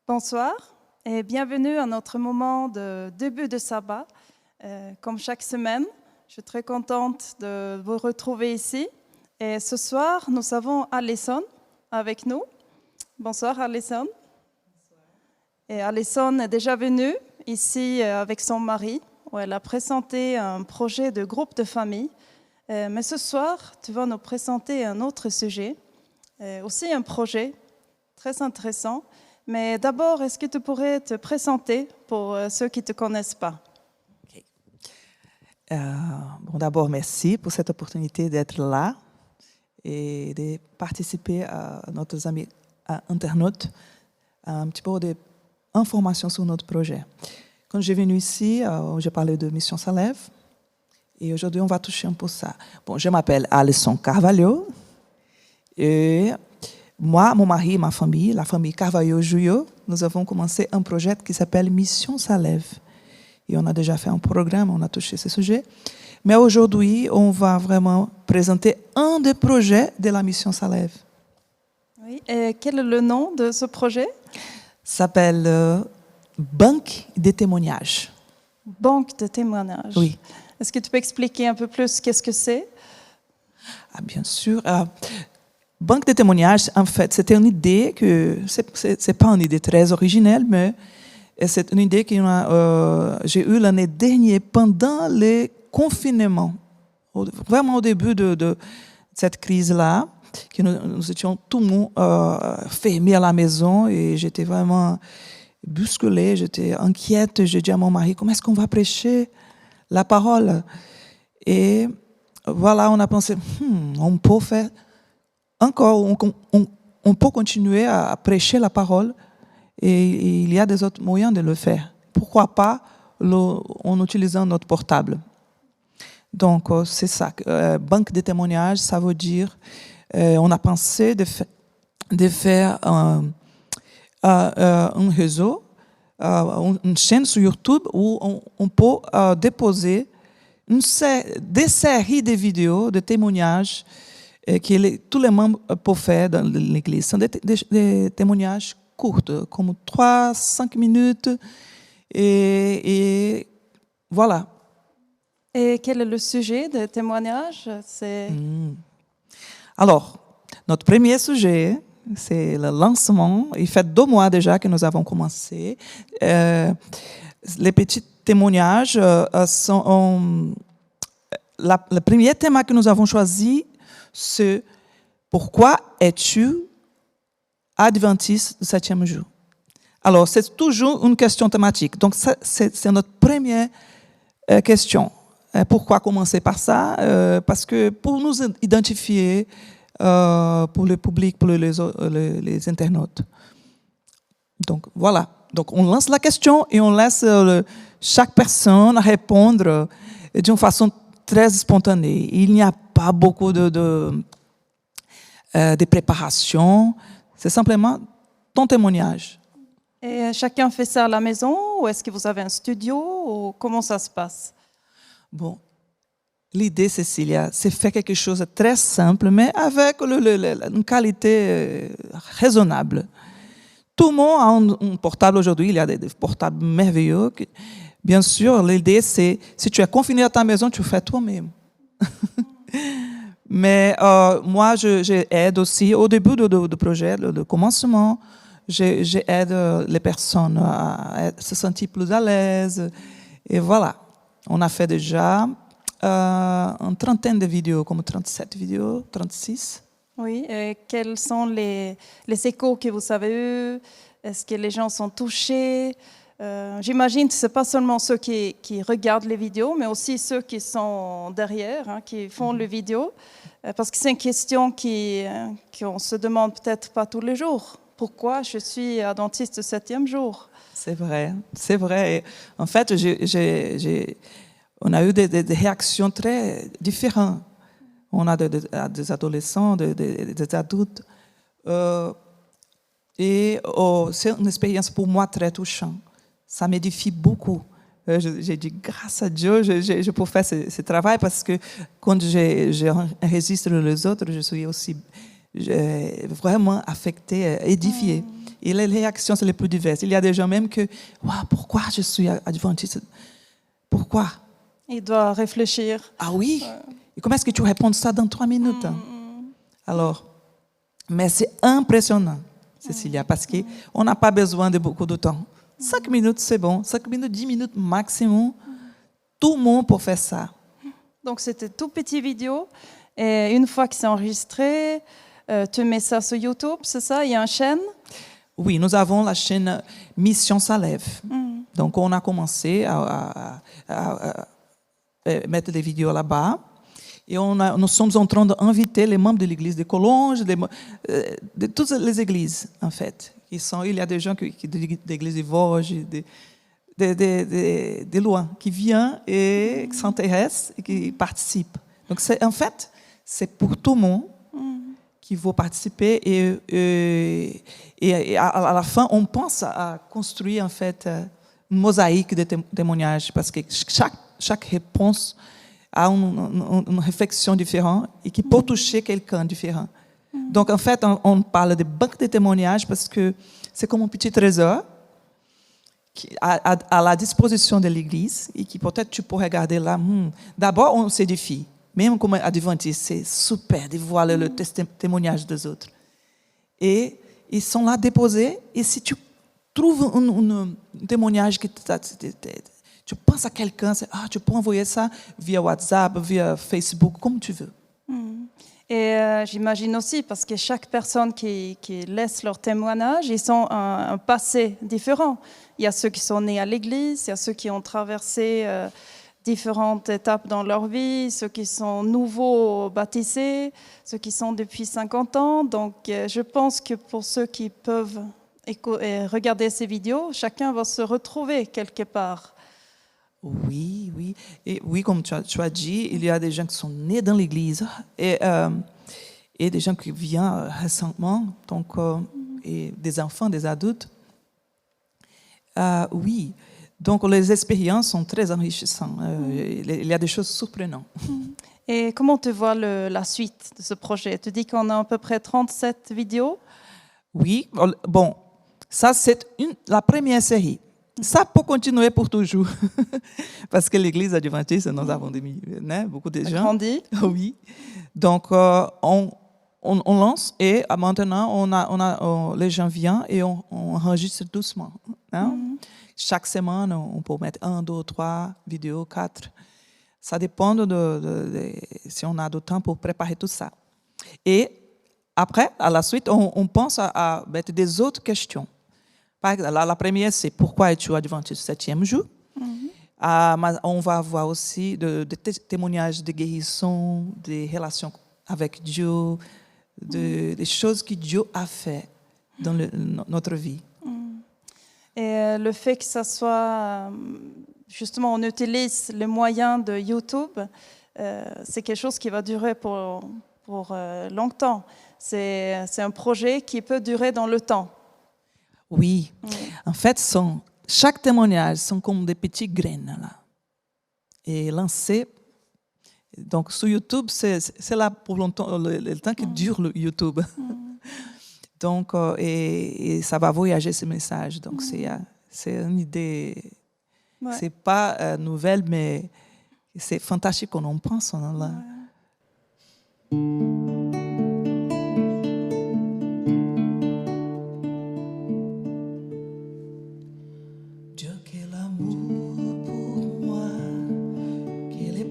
Bonsoir et bienvenue à notre moment de début de sabbat. Comme chaque semaine, je suis très contente de vous retrouver ici. Et ce soir, nous avons Alison avec nous. Bonsoir Alison. Bonsoir. Et Alison est déjà venue ici avec son mari, où elle a présenté un projet de groupe de famille. Mais ce soir, tu vas nous présenter un autre sujet, aussi un projet très intéressant. Mais d'abord, est-ce que tu pourrais te présenter pour ceux qui ne te connaissent pas? Okay. Bon, d'abord, merci pour cette opportunité d'être là et de participer à nos amis internautes un petit peu d'informations sur notre projet. Quand j'ai venu ici, j'ai parlé de Mission Salève et aujourd'hui, on va toucher un peu ça. Bon, je m'appelle Alison Carvalho et moi, mon mari et ma famille, la famille Carvalho-Juillot, nous avons commencé un projet qui s'appelle Mission Salève. Et on a déjà fait un programme, on a touché ce sujet. Mais aujourd'hui, on va vraiment présenter un des projets de la Mission Salève. Oui, et quel est le nom de ce projet? Ça s'appelle Banque des témoignages. Banque de témoignages. Oui. Est-ce que tu peux expliquer un peu plus qu'est-ce que c'est? Ah, bien sûr. Banque de témoignages, en fait, c'était une idée que c'est pas une idée très originelle, mais c'est une idée que j'ai eue l'année dernière pendant le confinement, vraiment au début de cette crise-là, que nous étions tout le monde fermés à la maison et j'étais vraiment bousculée, j'étais inquiète. J'ai dit à mon mari, comment est-ce qu'on va prêcher la parole? Et voilà, on a pensé, on peut faire encore, on peut continuer à prêcher la parole et il y a des autres moyens de le faire. Pourquoi pas en utilisant notre portable? Donc, c'est ça. Banque de témoignages, ça veut dire, on a pensé de faire un réseau, une chaîne sur YouTube où on peut déposer des séries de vidéos, de témoignages que tous les membres peuvent faire dans l'Église. Ce sont des témoignages courts, comme 3-5 minutes. Et voilà. Et quel est le sujet des témoignages? Alors, notre premier sujet, c'est le lancement. Il fait 2 mois déjà que nous avons commencé. Les petits témoignages sont... le premier thème que nous avons choisi, c'est pourquoi es-tu adventiste du 7e jour? Alors, c'est toujours une question thématique. Donc, c'est notre première question. Pourquoi commencer par ça? Parce que pour nous identifier, pour le public, pour les internautes. Donc, voilà. Donc, on lance la question et on laisse chaque personne répondre d'une façon très spontanée. Il n'y a pas beaucoup de préparation. C'est simplement ton témoignage. Et chacun fait ça à la maison ou est-ce que vous avez un studio ou comment ça se passe? Bon, l'idée, Cécilia, c'est faire quelque chose de très simple, mais avec une qualité raisonnable. Tout le monde a un portable aujourd'hui. Il y a des portables merveilleux. Bien sûr, l'idée, c'est, si tu es confiné à ta maison, tu fais toi-même. Mais moi, j'aide aussi, au début du projet, le commencement, j'aide les personnes à se sentir plus à l'aise. Et voilà, on a fait déjà une trentaine de vidéos, comme 37 vidéos, 36. Oui, et quels sont les échos que vous avez eus? Est-ce que les gens sont touchés? J'imagine que ce n'est pas seulement ceux qui regardent les vidéos, mais aussi ceux qui sont derrière, qui font les vidéos. Parce que c'est une question qu'on se demande peut-être pas tous les jours. Pourquoi je suis adventiste du 7e jour? C'est vrai, c'est vrai. Et en fait, on a eu des réactions très différentes. On a des adolescents, des adultes. C'est une expérience pour moi très touchante. Ça m'édifie beaucoup. J'ai dit, grâce à Dieu, je peux faire ce travail parce que quand j'enregistre les autres, je suis aussi vraiment affectée, édifiée. Et les réactions sont les plus diverses. Il y a des gens même que, wow, pourquoi je suis adventiste? Pourquoi? Il doit réfléchir. Ah oui? Et comment est-ce que tu réponds ça dans 3 minutes? Alors, mais c'est impressionnant, Cécilia, parce qu'on n'a pas besoin de beaucoup de temps. 5 minutes, c'est bon. 5 minutes, 10 minutes maximum. Tout le monde peut faire ça. Donc, c'était tout petit vidéo. Et une fois que c'est enregistré, tu mets ça sur YouTube, c'est ça? Il y a une chaîne? Oui, nous avons la chaîne Mission Salève. Donc, on a commencé à mettre des vidéos là-bas. Et nous sommes en train d'inviter les membres de l'église de Collonges, de toutes les églises, en fait. Il y a des gens de l'église de Vosges, de loin, qui viennent et qui s'intéressent et qui participent. Donc, en fait, c'est pour tout le monde qui veut participer. Et à la fin, on pense à construire, en fait, une mosaïque de témoignages, parce que chaque réponse a une réflexion différente et qui peut toucher quelqu'un différent. Donc, en fait, on parle de banque de témoignages parce que c'est comme un petit trésor à la disposition de l'Église et qui peut-être tu peux regarder là. D'abord, on s'édifie. Même comme adventiste, c'est super de voir le témoignage des autres. Et ils sont là déposés. Et si tu trouves un témoignage que tu penses à quelqu'un, tu peux envoyer ça via WhatsApp, via Facebook, comme tu veux. Et j'imagine aussi, parce que chaque personne qui laisse leur témoignage, ils ont un passé différent. Il y a ceux qui sont nés à l'église, il y a ceux qui ont traversé différentes étapes dans leur vie, ceux qui sont nouveaux baptisés, ceux qui sont depuis 50 ans. Donc, je pense que pour ceux qui peuvent regarder ces vidéos, chacun va se retrouver quelque part. Oui, oui. Et oui, comme tu as dit, il y a des gens qui sont nés dans l'Église et des gens qui viennent récemment, donc, et des enfants, des adultes. Oui, donc les expériences sont très enrichissantes. Il y a des choses surprenantes. Et comment tu vois la suite de ce projet? Tu dis qu'on a à peu près 37 vidéos? Oui, bon, ça c'est la première série. Ça peut continuer pour toujours. Parce que l'Église adventiste, nous avons beaucoup de gens. Grandi. Oui. Donc, on lance et maintenant, les gens viennent et on enregistre doucement. Hein? Chaque semaine, on peut mettre 1, 2, 3 vidéos, 4. Ça dépend de si on a du temps pour préparer tout ça. Et après, à la suite, on pense à mettre des autres questions. La première, c'est pourquoi es-tu adventiste 7e jour? Mais on va avoir aussi des témoignages de guérison, des relations avec Dieu, des choses que Dieu a fait dans notre vie. Et le fait que ça soit, justement, on utilise les moyens de YouTube, c'est quelque chose qui va durer pour longtemps. C'est un projet qui peut durer dans le temps. Oui. En fait, chaque témoignage sont comme des petits graines là. Et lancés. Donc, sur YouTube, c'est là pour longtemps, le temps qui dure le YouTube. Donc, et ça va voyager ce message. Donc, c'est une idée. Ouais. C'est pas nouvelle, mais c'est fantastique quand on pense là. Ouais.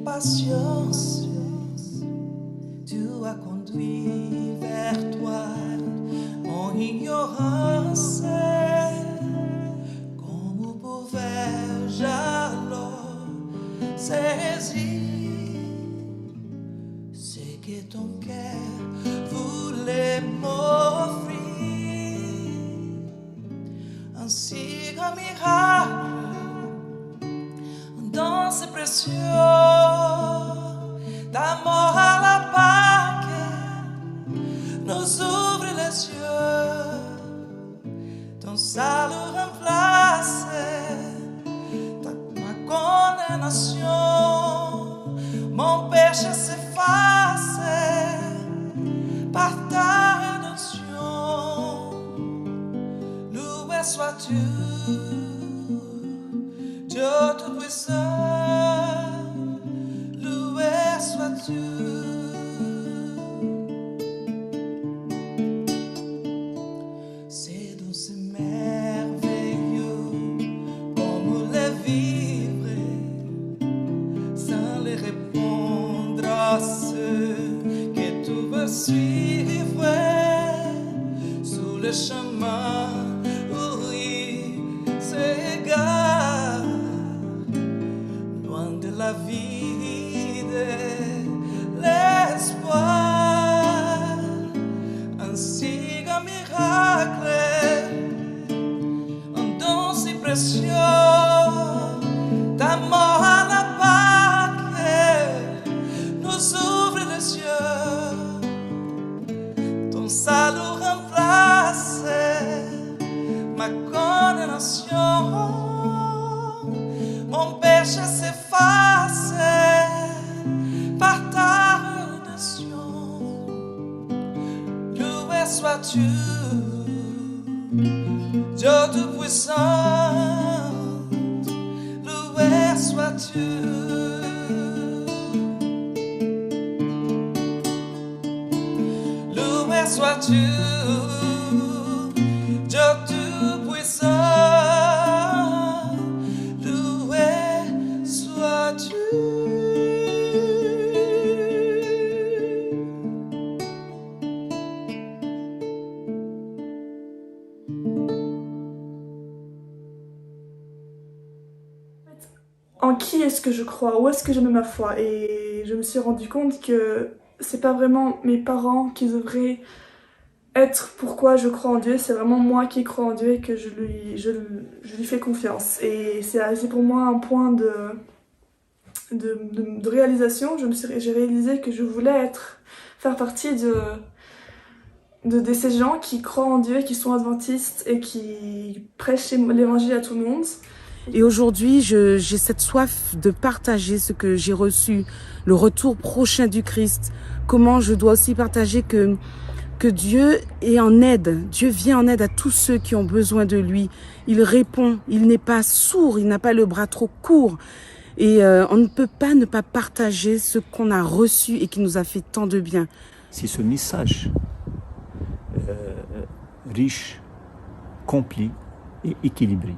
Patience, tu as conduit vers toi en ignorance. Comment pouvais-je alors saisir ce que ton cœur voulait m'offrir? Ainsi qu'un miracle dans ce précieux d'amour à la paz. sois-tu, Dieu Tout-Puissant, loué sois-tu. C'est doux, c'est merveilleux, comme les vivre, sans les répondre à ceux que tu veux suivre sur le chemin où ils s'égarent, loin de la vie, de l'espoir. Ainsi qu'un miracle, un don si précieux, ta mort à la Pâque nous ouvre les yeux. Ton salut remplace ma condamnation, mon péché s'efface par ta rédemption. Loué sois-tu, Dieu Tout-Puissant, loué sois-tu. Loué sois-tu, Dieu Tout-Puissant, loué sois-tu. En qui est-ce que je crois? Où est-ce que je mets ma foi? Et je me suis rendu compte que c'est pas vraiment mes parents qui devraient être pourquoi je crois en Dieu, c'est vraiment moi qui crois en Dieu et que je lui fais confiance. Et c'est pour moi un point de réalisation. J'ai réalisé que je voulais faire partie de ces gens qui croient en Dieu, qui sont adventistes et qui prêchent l'évangile à tout le monde. Et aujourd'hui, j'ai cette soif de partager ce que j'ai reçu, le retour prochain du Christ. Comment je dois aussi partager que Dieu est en aide. Dieu vient en aide à tous ceux qui ont besoin de lui. Il répond, il n'est pas sourd, il n'a pas le bras trop court. Et on ne peut pas ne pas partager ce qu'on a reçu et qui nous a fait tant de bien. Si ce message riche, complet et équilibré,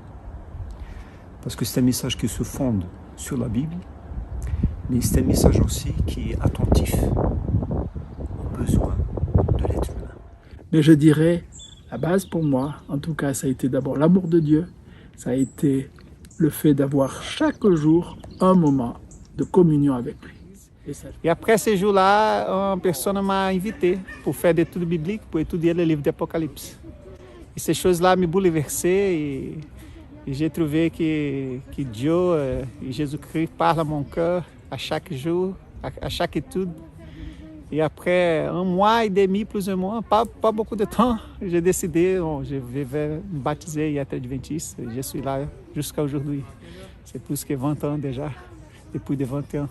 parce que c'est un message qui se fonde sur la Bible, mais c'est un message aussi qui est attentif aux besoins de l'être humain. Mais je dirais, la base pour moi, en tout cas, ça a été d'abord l'amour de Dieu, ça a été le fait d'avoir chaque jour un moment de communion avec lui. Et après ces jours-là, une personne m'a invité pour faire des études bibliques, pour étudier le livre d'Apocalypse. Et ces choses-là m'ont bouleversé et j'ai trouvé que Dieu et Jésus-Christ parlent à mon cœur à chaque jour, à chaque étude. Et après 1 mois et demi, plus ou moins, pas beaucoup de temps, j'ai décidé, je vais me baptiser et être adventiste. Je suis là jusqu'à aujourd'hui. C'est plus que 20 ans déjà, depuis de 20 ans.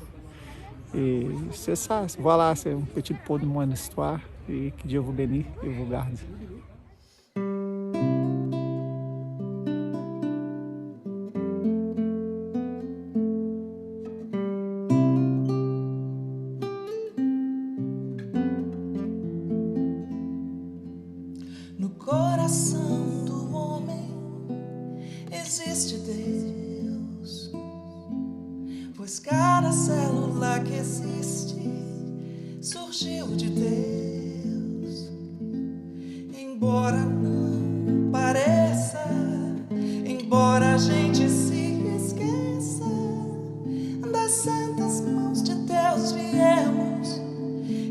Et c'est ça, voilà, c'est un petit peu de mon histoire. Et que Dieu vous bénisse et vous garde. No coração do homem existe Deus, pois cada célula que existe surgiu de Deus. Embora não pareça, embora a gente se esqueça, das santas mãos de Deus viemos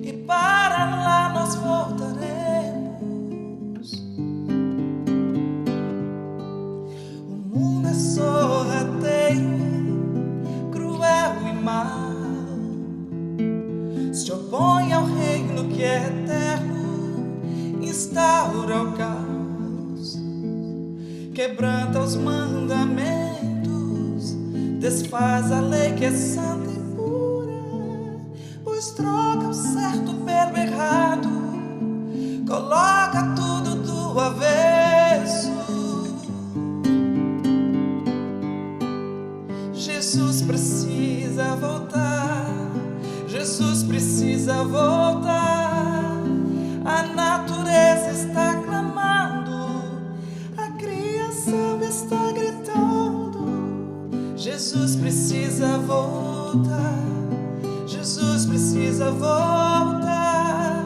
e para lá nós voltaremos. Se opõe ao reino que é eterno, instaura o caos, quebranta os mandamentos, desfaz a lei que é santa e pura, pois troca o certo pelo errado, coloca tudo do avesso. precisa voltar. Jesus precisa voltar.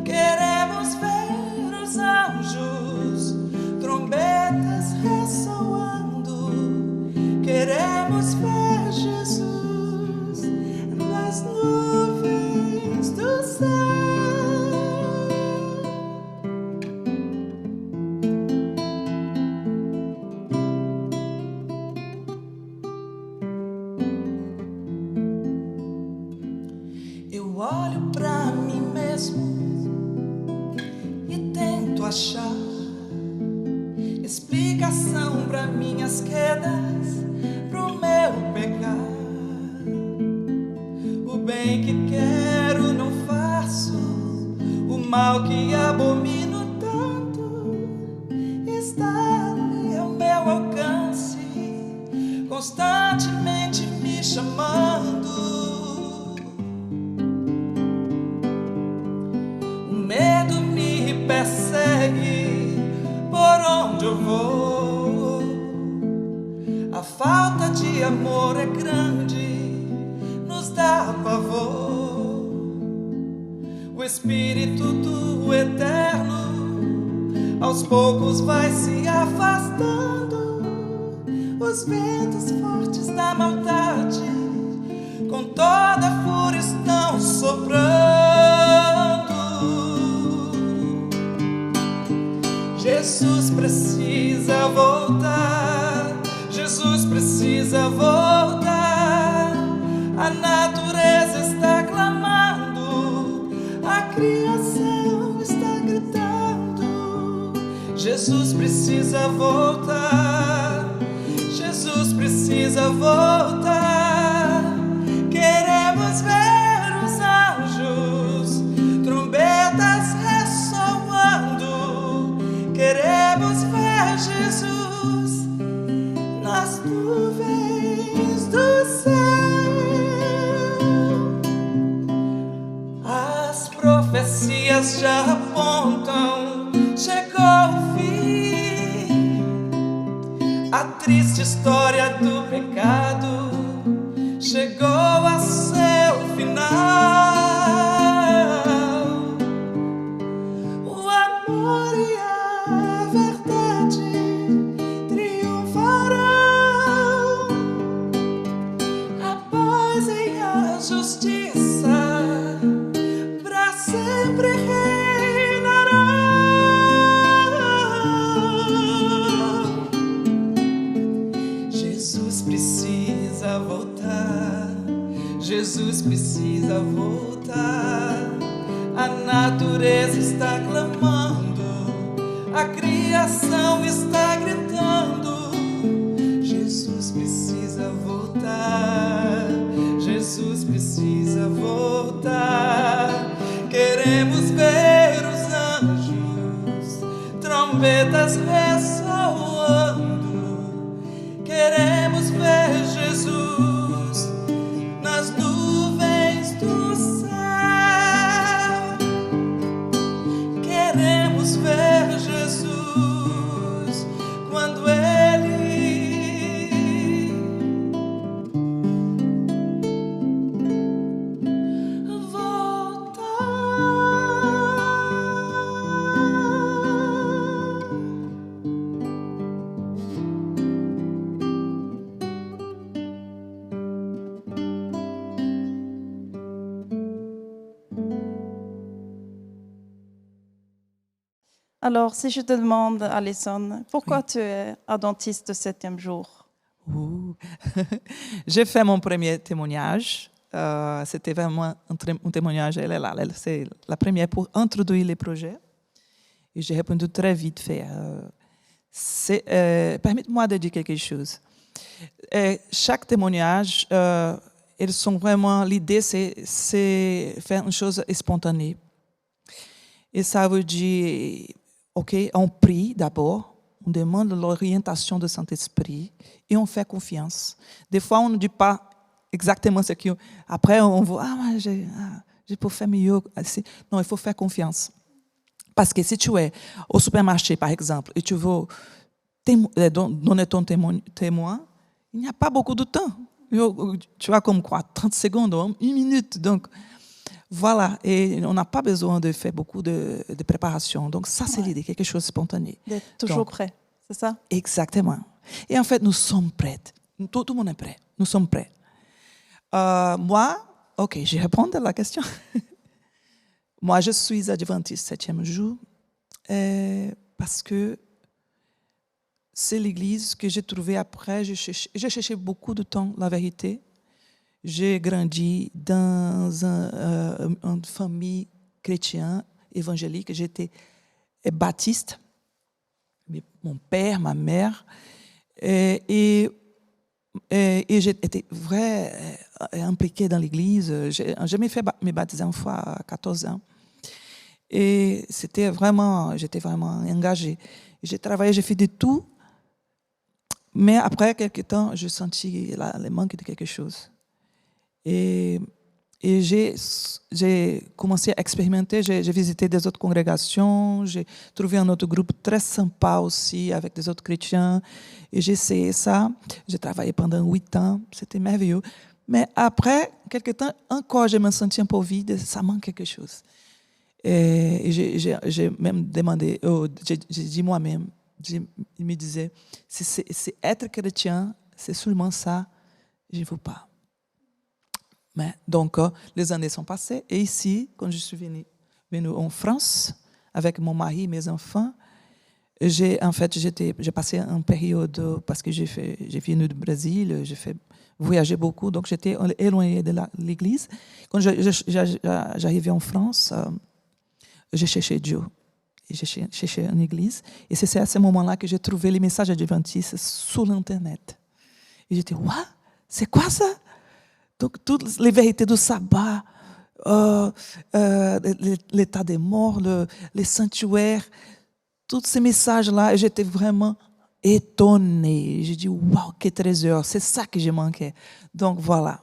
Queremos ver os anjos, trombetas ressoando. Queremos ver Jesus nas nuvens do céu. Eu olho pra mim mesmo e tento achar explicação pra minhas quedas, pro meu pecar. O bem que quero não faço, o mal que abomino tanto está ao meu alcance, constantemente me chamando. O medo me persegue por onde eu vou. A falta de amor é grande, nos dá pavor. O Espírito do Eterno aos poucos vai se afastando. Os ventos fortes da maldade com toda a fúria estão soprando. Jesus precisa voltar. Jesus precisa voltar. A natureza está clamando, a criação está gritando. Jesus precisa voltar. Jesus precisa voltar. Queremos ver os anjos, trombetas ressoando. Queremos ver Jesus nas nuvens do céu. As profecias já apontam, chegou o fim. A triste história do pecado chegou a seu final. O amor e a verdade triunfarão. A paz e a justiça para sempre reinarão. Jesus precisa voltar. Jesus precisa voltar. A natureza está clamando, a criação está gritando. Jesus precisa voltar. Jesus precisa voltar. Queremos ver os anjos, trombetas ressoando. Queremos ver Jesus nas nuvens do céu. Queremos ver Jesus quando Ele voltar. Alors, si je te demande, Alison, pourquoi tu es adventiste de 7e jour? J'ai fait mon premier témoignage. C'était vraiment un témoignage, elle est là. C'est la première pour introduire les projets. Et j'ai répondu très vite fait. Permettez-moi de dire quelque chose. Chaque témoignage, ils sont vraiment, l'idée, c'est faire une chose spontanée. Et ça veut dire, OK, on prie d'abord, on demande l'orientation du Saint-Esprit et on fait confiance. Des fois, on ne dit pas exactement ce qu'on... Après, on voit, je peux faire mieux. Non, il faut faire confiance. Parce que si tu es au supermarché, par exemple, et tu veux donner ton témoin, il n'y a pas beaucoup de temps. Tu as comme quoi 30 secondes, 1 minute. Donc, voilà. Et on n'a pas besoin de faire beaucoup de préparation. Donc, ça, c'est l'idée, quelque chose de spontané. D'être toujours Donc, prêt, c'est ça? Exactement. Et en fait, nous sommes prêts. Tout le monde est prêt. Nous sommes prêts. Moi, OK, je réponds à la question. Moi, je suis adventiste 7e jour parce que c'est l'église que j'ai trouvée après. J'ai cherché beaucoup de temps la vérité. J'ai grandi dans une famille chrétienne, évangélique. J'étais baptiste. Mon père, ma mère. Et j'ai été vraiment impliquée dans l'église. J'ai me fait me baptiser une fois à 14 ans. Et j'étais vraiment engagée. J'ai travaillé, j'ai fait de tout. Mais après quelques temps, j'ai senti le manque de quelque chose. Et j'ai commencé à expérimenter. J'ai visité des autres congrégations. J'ai trouvé un autre groupe très sympa aussi, avec des autres chrétiens. Et j'ai essayé ça. J'ai travaillé pendant 8 ans. C'était merveilleux. Mais après quelques temps, encore, je me sentais un peu vide. Ça manque quelque chose. Et j'ai même demandé, j'ai dit moi-même, il me disait, si c'est être chrétien, c'est seulement ça, je ne veux pas. Mais, donc, les années sont passées. Et ici, quand je suis venue en France, avec mon mari et mes enfants, j'ai passé une période, parce que j'ai venu du Brésil, j'ai voyagé beaucoup, donc j'étais éloignée de l'église. Quand j'arrivais en France, j'ai cherché Dieu. Et j'ai cherché une église. Et c'est à ce moment-là que j'ai trouvé les messages adventistes sur l'Internet. Et j'étais, what? C'est quoi ça? Donc, toutes les vérités du sabbat, l'état des morts, les sanctuaires, tous ces messages-là, j'étais vraiment étonnée. J'ai dit, wow, quel trésor, c'est ça que j'ai manqué. Donc, voilà.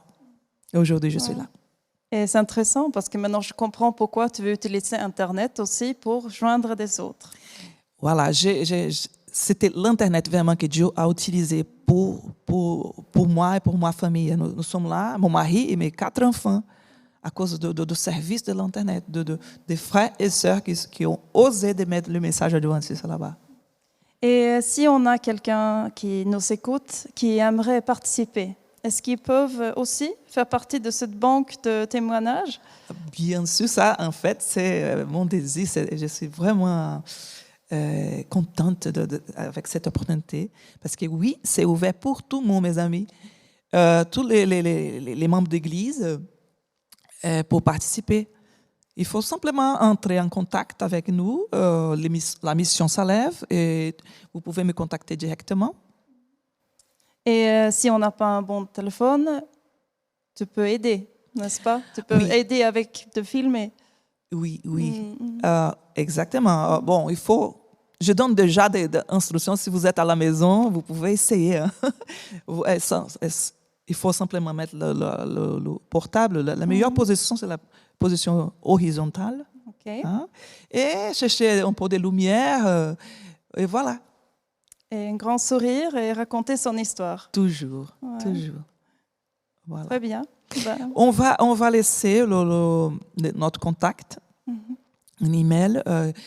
Et aujourd'hui, je suis là. Et c'est intéressant parce que maintenant je comprends pourquoi tu veux utiliser Internet aussi pour joindre des autres. Voilà, c'était l'Internet vraiment que Dieu a utilisé pour moi et pour ma famille. Nous sommes là, mon mari et mes 4 enfants, à cause du service de l'Internet, des frères et sœurs qui ont osé de mettre le message adventiste là-bas. Et si on a quelqu'un qui nous écoute, qui aimerait participer, est-ce qu'ils peuvent aussi faire partie de cette banque de témoignages? Bien sûr, ça, en fait, c'est mon désir. Je suis vraiment contente avec cette opportunité. Parce que oui, c'est ouvert pour tout le monde, mes amis. Tous les membres d'église pour participer. Il faut simplement entrer en contact avec nous. La mission s'enlève et vous pouvez me contacter directement. Et si on n'a pas un bon téléphone, tu peux aider, n'est-ce pas? Tu peux aider avec de filmer. Oui. Exactement. Bon, je donne déjà des instructions. Si vous êtes à la maison, vous pouvez essayer. Hein. Il faut simplement mettre le portable. La meilleure position, c'est la position horizontale. Okay. Hein? Et chercher un peu de lumière. Et voilà. Et un grand sourire et raconter son histoire. Toujours. Voilà. Très bien. On va laisser notre contact, un email.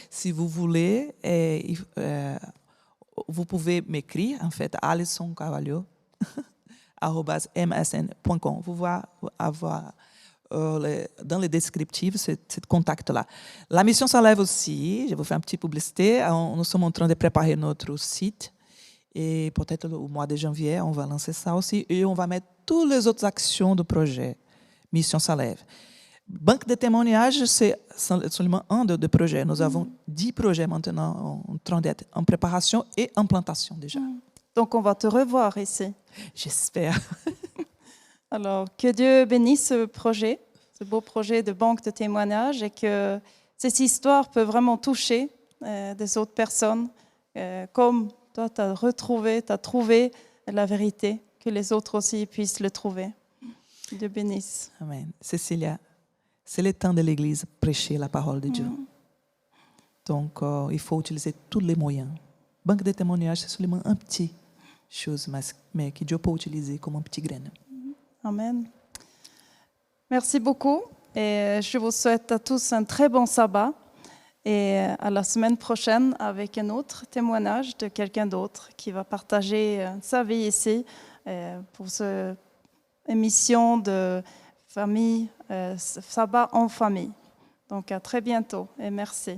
Si vous voulez, vous pouvez m'écrire, en fait, alisoncarvalho@msn.com. Vous pouvez avoir dans les descriptifs ce contact-là. La mission s'enlève aussi. Je vais vous faire une petite publicité. Nous sommes en train de préparer notre site. Et peut-être au mois de janvier, on va lancer ça aussi. Et on va mettre toutes les autres actions du projet Mission s'enlève. Banque de témoignages, c'est seulement un des projets. Nous avons 10 projets maintenant en train d'être en préparation et en plantation déjà. Donc, on va te revoir ici. J'espère. Alors, que Dieu bénisse ce projet, ce beau projet de banque de témoignages et que cette histoire peut vraiment toucher des autres personnes comme toi, tu as trouvé la vérité, que les autres aussi puissent le trouver. Dieu bénisse. Amen. Cécilia, c'est le temps de l'Église prêcher la parole de Dieu. Donc, il faut utiliser tous les moyens. Banque de témoignages, c'est seulement un petit chose, mais que Dieu peut utiliser comme un petit grain. Amen. Merci beaucoup et je vous souhaite à tous un très bon sabbat et à la semaine prochaine avec un autre témoignage de quelqu'un d'autre qui va partager sa vie ici pour cette émission de famille, sabbat en famille. Donc à très bientôt et merci.